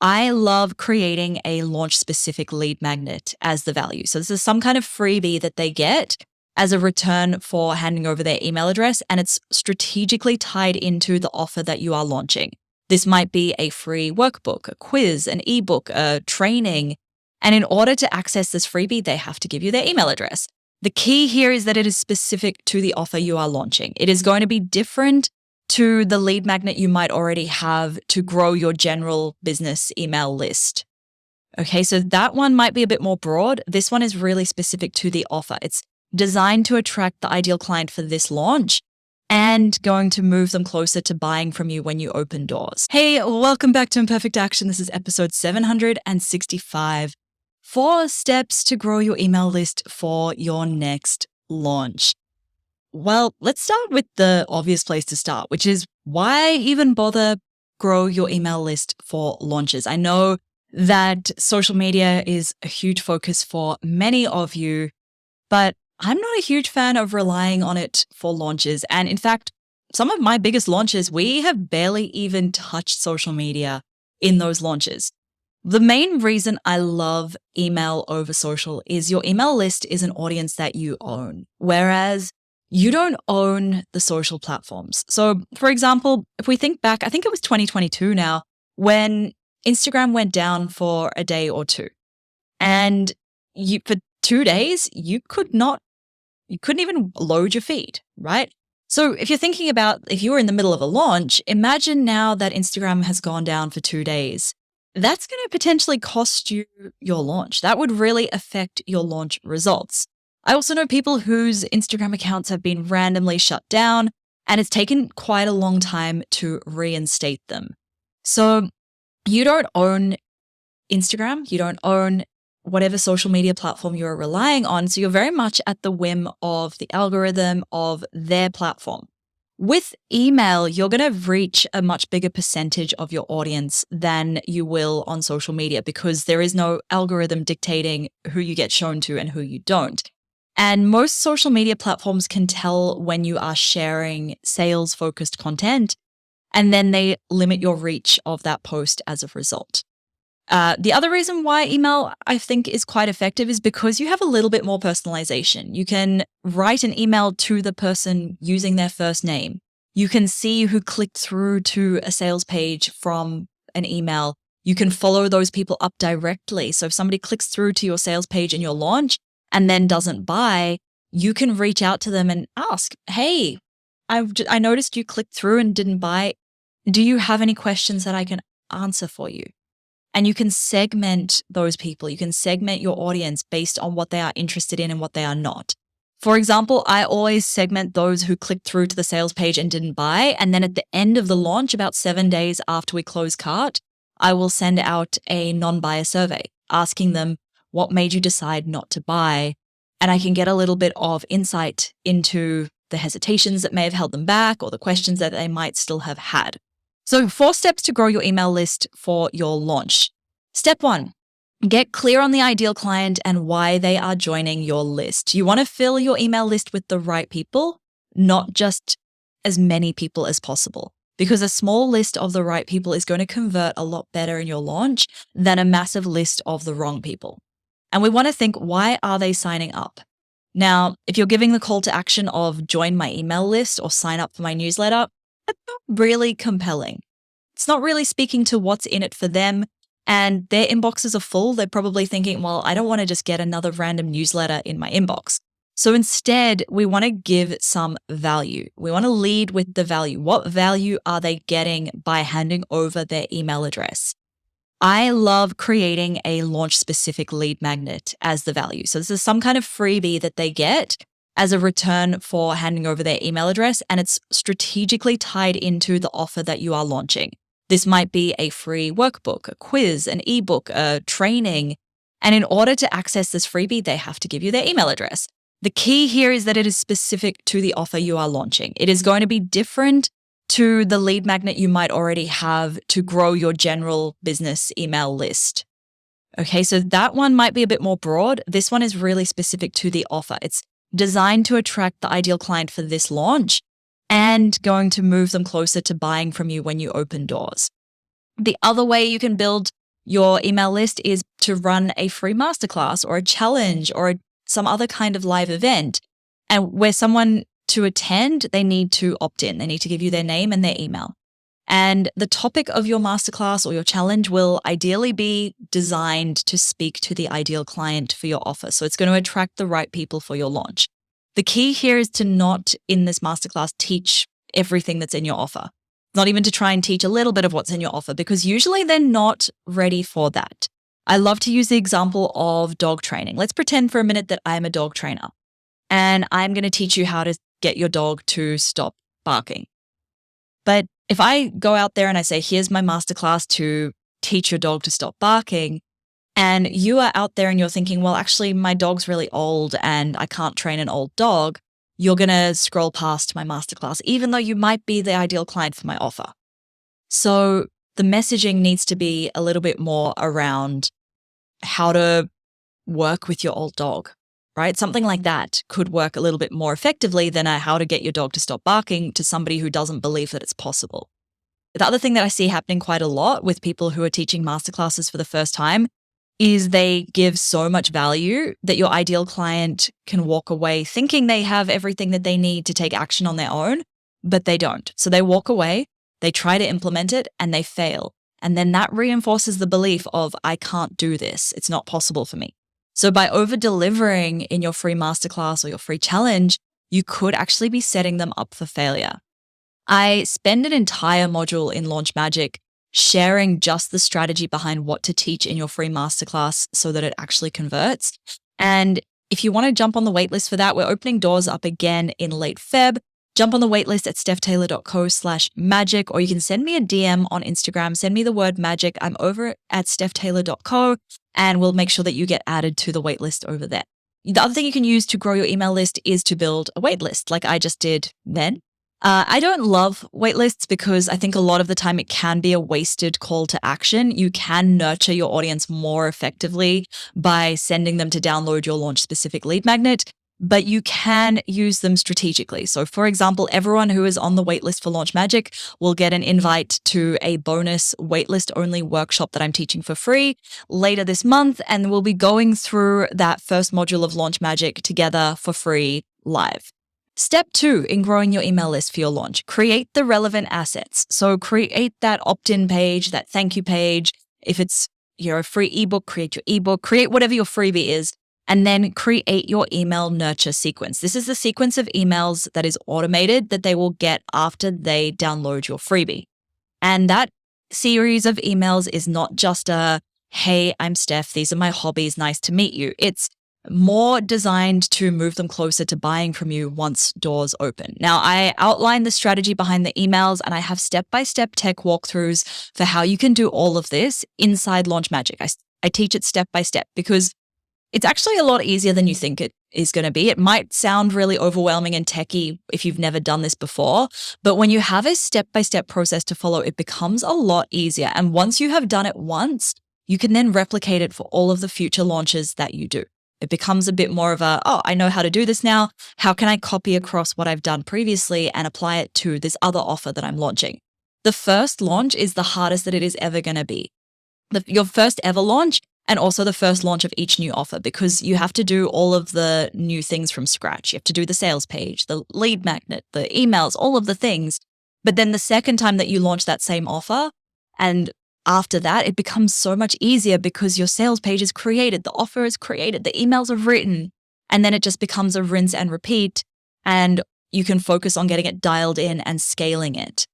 I love creating a launch-specific lead magnet as the value. So this is some kind of freebie that they get as a return for handing over their email address, and it's strategically tied into the offer that you are launching. This might be a free workbook, a quiz, an ebook, a training. And in order to access this freebie, they have to give you their email address. The key here is that it is specific to the offer you are launching. It is going to be different to the lead magnet you might already have to grow your general business email list. Okay, so that one might be a bit more broad. This one is really specific to the offer. It's designed to attract the ideal client for this launch and going to move them closer to buying from you when you open doors. Hey, welcome back to Imperfect Action. This is episode 765. 4 steps to grow your email list for your next launch. Well, let's start with the obvious place to start, which is why even bother grow your email list for launches? I know that social media is a huge focus for many of you, but I'm not a huge fan of relying on it for launches. And in fact, some of my biggest launches, we have barely even touched social media in those launches. The main reason I love email over social is your email list is an audience that you own, whereas you don't own the social platforms. So, for example, if we think back, I think it was 2022 now, when Instagram went down for a day or two. And for 2 days, you couldn't even load your feed, right? So if you're thinking about if you were in the middle of a launch, imagine now that Instagram has gone down for 2 days. That's going to potentially cost you your launch. That would really affect your launch results. I also know people whose Instagram accounts have been randomly shut down, and it's taken quite a long time to reinstate them. So you don't own Instagram, you don't own whatever social media platform you're relying on. So you're very much at the whim of the algorithm of their platform. With email, you're going to reach a much bigger percentage of your audience than you will on social media because there is no algorithm dictating who you get shown to and who you don't. And most social media platforms can tell when you are sharing sales-focused content, and then they limit your reach of that post as a result. The other reason why email, I think, is quite effective is because you have a little bit more personalization. You can write an email to the person using their first name. You can see who clicked through to a sales page from an email. You can follow those people up directly. So if somebody clicks through to your sales page in your launch and then doesn't buy, you can reach out to them and ask, hey, I noticed you clicked through and didn't buy. Do you have any questions that I can answer for you? And you can segment those people. You can segment your audience based on what they are interested in and what they are not. For example, I always segment those who clicked through to the sales page and didn't buy. And then at the end of the launch, about 7 days after we close cart, I will send out a non-buyer survey asking them what made you decide not to buy. And I can get a little bit of insight into the hesitations that may have held them back or the questions that they might still have had. So 4 steps to grow your email list for your launch. Step 1, get clear on the ideal client and why they are joining your list. You want to fill your email list with the right people, not just as many people as possible, because a small list of the right people is going to convert a lot better in your launch than a massive list of the wrong people. And we want to think, why are they signing up? Now, if you're giving the call to action of join my email list or sign up for my newsletter, that's not really compelling. It's not really speaking to what's in it for them, and their inboxes are full. They're probably thinking, well, I don't want to just get another random newsletter in my inbox. So instead, we want to give some value. We want to lead with the value. What value are they getting by handing over their email address? I love creating a launch-specific lead magnet as the value. So this is some kind of freebie that they get as a return for handing over their email address, and it's strategically tied into the offer that you are launching. This might be a free workbook, a quiz, an ebook, a training. And in order to access this freebie, they have to give you their email address. The key here is that it is specific to the offer you are launching. It is going to be different to the lead magnet you might already have to grow your general business email list. Okay, so that one might be a bit more broad. This one is really specific to the offer. It's designed to attract the ideal client for this launch and going to move them closer to buying from you when you open doors. The other way you can build your email list is to run a free masterclass or a challenge or some other kind of live event, and where someone to attend, they need to opt in. They need to give you their name and their email. And the topic of your masterclass or your challenge will ideally be designed to speak to the ideal client for your offer. So it's going to attract the right people for your launch. The key here is to not, in this masterclass, teach everything that's in your offer. Not even to try and teach a little bit of what's in your offer, because usually they're not ready for that. I love to use the example of dog training. Let's pretend for a minute that I'm a dog trainer and I'm going to teach you how to get your dog to stop barking. But if I go out there and I say, here's my masterclass to teach your dog to stop barking, and you are out there and you're thinking, well, actually, my dog's really old and I can't train an old dog, you're going to scroll past my masterclass, even though you might be the ideal client for my offer. So the messaging needs to be a little bit more around how to work with your old dog, right? Something like that could work a little bit more effectively than how to get your dog to stop barking to somebody who doesn't believe that it's possible. The other thing that I see happening quite a lot with people who are teaching masterclasses for the first time is they give so much value that your ideal client can walk away thinking they have everything that they need to take action on their own, but they don't. So they walk away, they try to implement it, and they fail. And then that reinforces the belief of, I can't do this. It's not possible for me. So by over-delivering in your free masterclass or your free challenge, you could actually be setting them up for failure. I spend an entire module in Launch Magic sharing just the strategy behind what to teach in your free masterclass so that it actually converts. And if you want to jump on the waitlist for that, we're opening doors up again in late Feb. Jump on the waitlist at stephtaylor.co/magic, or you can send me a DM on Instagram. Send me the word magic. I'm over at stephtaylor.co, and we'll make sure that you get added to the waitlist over there. The other thing you can use to grow your email list is to build a waitlist like I just did then. I don't love waitlists because I think a lot of the time it can be a wasted call to action. You can nurture your audience more effectively by sending them to download your launch specific lead magnet, but you can use them strategically. So for example, everyone who is on the waitlist for Launch Magic will get an invite to a bonus waitlist only workshop that I'm teaching for free later this month. And we'll be going through that first module of Launch Magic together for free live. Step 2 in growing your email list for your launch, create the relevant assets. So create that opt-in page, that thank you page. If it's your free ebook, create your ebook, create whatever your freebie is, and then create your email nurture sequence. This is the sequence of emails that is automated that they will get after they download your freebie. And that series of emails is not just a, hey, I'm Steph, these are my hobbies, nice to meet you. It's more designed to move them closer to buying from you once doors open. Now, I outline the strategy behind the emails and I have step-by-step tech walkthroughs for how you can do all of this inside Launch Magic. I teach it step by step because it's actually a lot easier than you think it is going to be. It might sound really overwhelming and techy if you've never done this before, but when you have a step-by-step process to follow, it becomes a lot easier. And once you have done it once, you can then replicate it for all of the future launches that you do. It becomes a bit more of a, oh, I know how to do this now. How can I copy across what I've done previously and apply it to this other offer that I'm launching? The first launch is the hardest that it is ever going to be. Your first ever launch and also the first launch of each new offer, because you have to do all of the new things from scratch. You have to do the sales page, the lead magnet, the emails, all of the things. But then the second time that you launch that same offer, and after that, it becomes so much easier because your sales page is created, the offer is created, the emails are written, and then it just becomes a rinse and repeat, and you can focus on getting it dialed in and scaling it.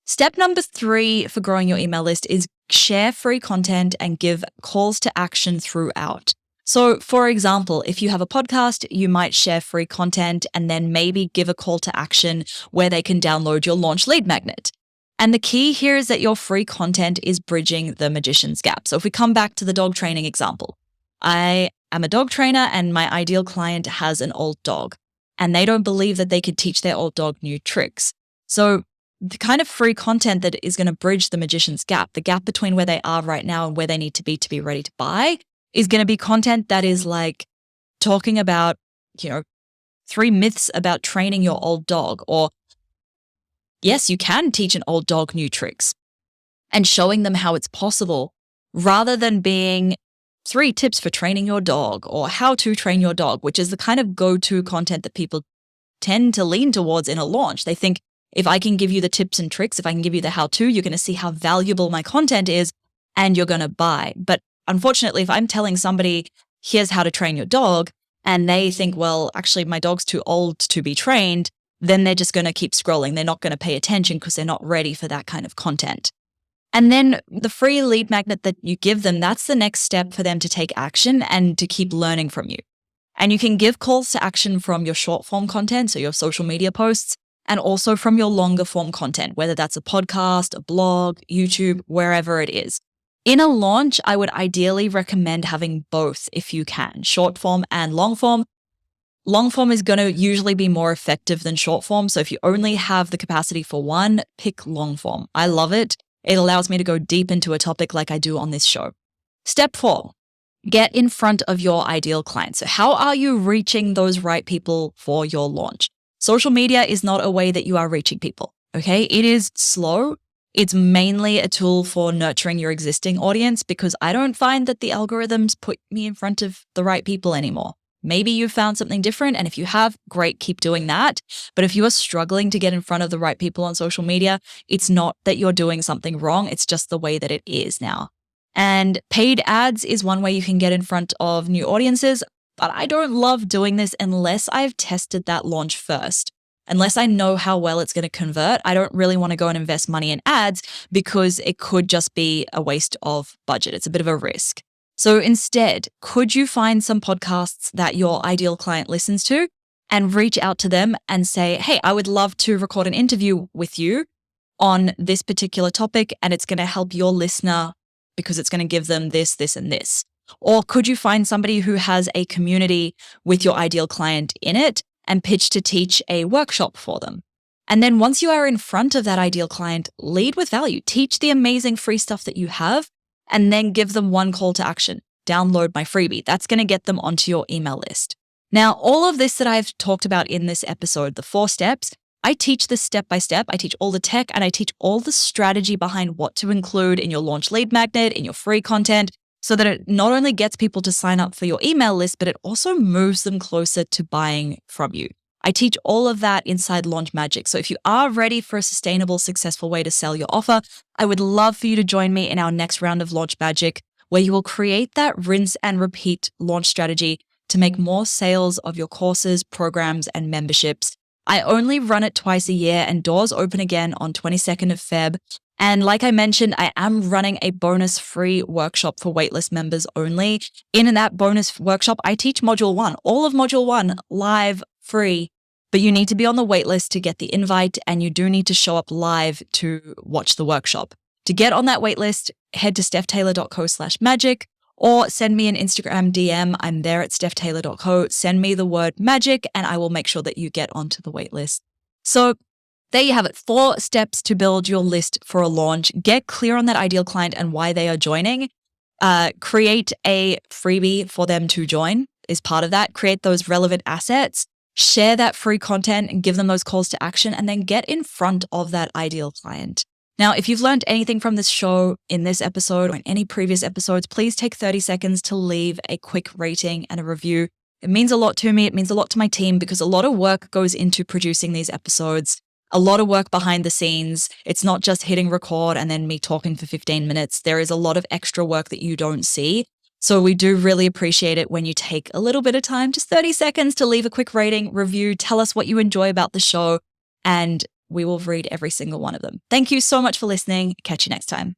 Step number 3 for growing your email list is share free content and give calls to action throughout. So for example, if you have a podcast, you might share free content and then maybe give a call to action where they can download your launch lead magnet. And the key here is that your free content is bridging the magician's gap. So if we come back to the dog training example, I am a dog trainer and my ideal client has an old dog and they don't believe that they could teach their old dog new tricks. So the kind of free content that is going to bridge the magician's gap, the gap between where they are right now and where they need to be ready to buy, is going to be content that is like talking about, 3 myths about training your old dog, or yes, you can teach an old dog new tricks, and showing them how it's possible rather than being 3 tips for training your dog or how to train your dog, which is the kind of go-to content that people tend to lean towards in a launch. They think, if I can give you the tips and tricks, if I can give you the how-to, you're going to see how valuable my content is and you're going to buy. But unfortunately, if I'm telling somebody, here's how to train your dog, and they think, well, actually, my dog's too old to be trained, then they're just going to keep scrolling. They're not going to pay attention because they're not ready for that kind of content. And then the free lead magnet that you give them, that's the next step for them to take action and to keep learning from you. And you can give calls to action from your short form content, so your social media posts, and also from your longer form content, whether that's a podcast, a blog, YouTube, wherever it is. In a launch, I would ideally recommend having both if you can, short form and long form. Long form is going to usually be more effective than short form. So if you only have the capacity for one, pick long form. I love it. It allows me to go deep into a topic like I do on this show. Step 4, get in front of your ideal client. So how are you reaching those right people for your launch? Social media is not a way that you are reaching people, okay? It is slow. It's mainly a tool for nurturing your existing audience because I don't find that the algorithms put me in front of the right people anymore. Maybe you found something different, and if you have, great, keep doing that. But if you are struggling to get in front of the right people on social media, it's not that you're doing something wrong. It's just the way that it is now. And paid ads is one way you can get in front of new audiences, but I don't love doing this unless I've tested that launch first. Unless I know how well it's going to convert, I don't really want to go and invest money in ads because it could just be a waste of budget. It's a bit of a risk. So instead, could you find some podcasts that your ideal client listens to and reach out to them and say, hey, I would love to record an interview with you on this particular topic, and it's going to help your listener because it's going to give them this, this, and this. Or could you find somebody who has a community with your ideal client in it and pitch to teach a workshop for them? And then once you are in front of that ideal client, lead with value. Teach the amazing free stuff that you have, and then give them one call to action. Download my freebie. That's going to get them onto your email list. Now, all of this that I've talked about in this episode, the 4 steps, I teach this step by step. I teach all the tech and I teach all the strategy behind what to include in your launch lead magnet, in your free content, so that it not only gets people to sign up for your email list, but it also moves them closer to buying from you. I teach all of that inside Launch Magic. So if you are ready for a sustainable, successful way to sell your offer, I would love for you to join me in our next round of Launch Magic, where you will create that rinse and repeat launch strategy to make more sales of your courses, programs, and memberships. I only run it twice a year and doors open again on 22nd of Feb. And like I mentioned, I am running a bonus free workshop for waitlist members only. In that bonus workshop, I teach Module 1, all of Module 1 live, free. But you need to be on the waitlist to get the invite, and you do need to show up live to watch the workshop. To get on that waitlist, head to stephtaylor.co/magic or send me an Instagram DM. I'm there at stephtaylor.co. Send me the word magic and I will make sure that you get onto the waitlist. So there you have it. 4 steps to build your list for a launch. Get clear on that ideal client and why they are joining. Create a freebie for them to join is part of that. Create those relevant assets. Share that free content and give them those calls to action, and then get in front of that ideal client. Now, if you've learned anything from this show in this episode or in any previous episodes, please take 30 seconds to leave a quick rating and a review. It means a lot to me. It means a lot to my team because a lot of work goes into producing these episodes, a lot of work behind the scenes. It's not just hitting record and then me talking for 15 minutes. There is a lot of extra work that you don't see. So we do really appreciate it when you take a little bit of time, just 30 seconds, to leave a quick rating, review, tell us what you enjoy about the show, and we will read every single one of them. Thank you so much for listening. Catch you next time.